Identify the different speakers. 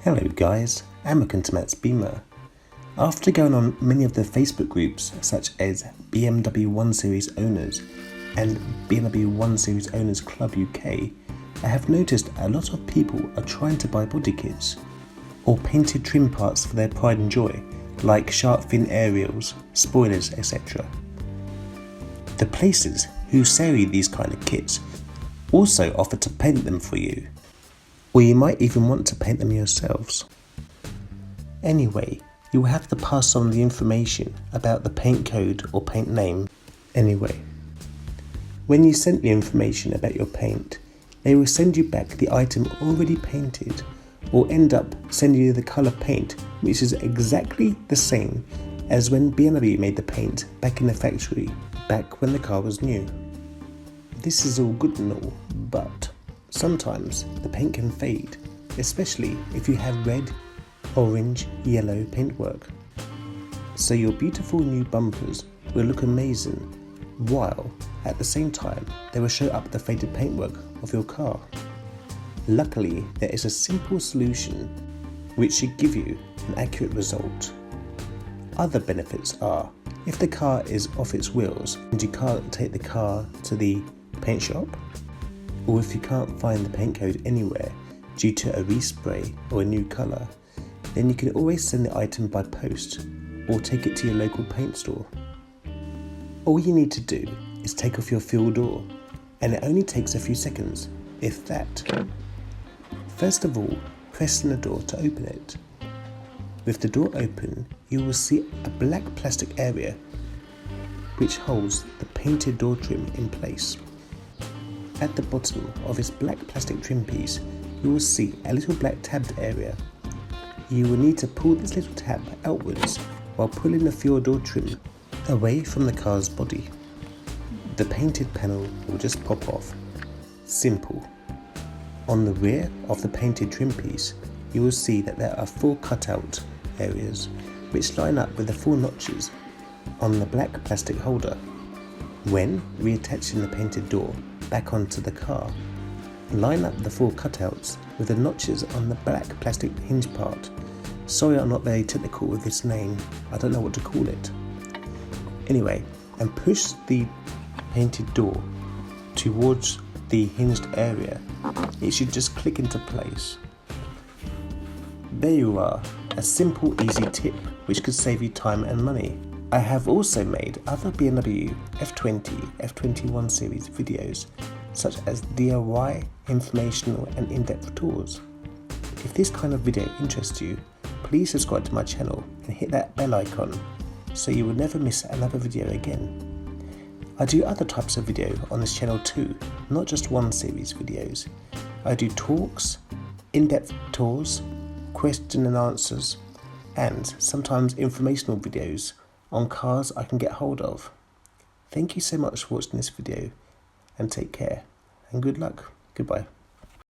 Speaker 1: Hello guys, I'm Matt's Beamer. After going on many of the Facebook groups such as BMW 1 Series Owners and BMW 1 Series Owners Club UK, I have noticed a lot of people are trying to buy body kits or painted trim parts for their pride and joy, like shark fin aerials, spoilers, etc. The places who sell you these kind of kits also offer to paint them for you, or you might even want to paint them yourselves. Anyway, you will have to pass on the information about the paint code or paint name anyway. When you send the information about your paint, they will send you back the item already painted, or end up sending you the colour paint, which is exactly the same as when BMW made the paint back in the factory, back when the car was new. This is all good and all, but sometimes the paint can fade, especially if you have red, orange, yellow paintwork. So your beautiful new bumpers will look amazing, while at the same time they will show up the faded paintwork of your car. Luckily, there is a simple solution which should give you an accurate result. Other benefits are, if the car is off its wheels and you can't take the car to the paint shop, or if you can't find the paint code anywhere due to a respray or a new colour, then you can always send the item by post or take it to your local paint store. All you need to do is take off your fuel door, and it only takes a few seconds, if that. First of all, press on the door to open it. With the door open, you will see a black plastic area which holds the painted door trim in place. At the bottom of this black plastic trim piece, you will see a little black tabbed area. You will need to pull this little tab outwards while pulling the fuel door trim away from the car's body. The painted panel will just pop off. Simple. On the rear of the painted trim piece, you will see that there are 4 cutout areas which line up with the 4 notches on the black plastic holder. When reattaching the painted door back onto the car, line up the 4 cutouts with the notches on the black plastic hinge part. Sorry, I'm not very technical with this name, I don't know what to call it. Anyway, and push the painted door towards the hinged area. It should just click into place. There you are, a simple easy tip which could save you time and money. I have also made other BMW F20 F21 series videos such as DIY, informational and in-depth tours. If this kind of video interests you, please subscribe to my channel and hit that bell icon so you will never miss another video again. I do other types of video on this channel too, not just 1 series videos. I do talks, in-depth tours, question and answers, and sometimes informational videos on cars I can get hold of. Thank you so much for watching this video, and take care, and good luck. Goodbye.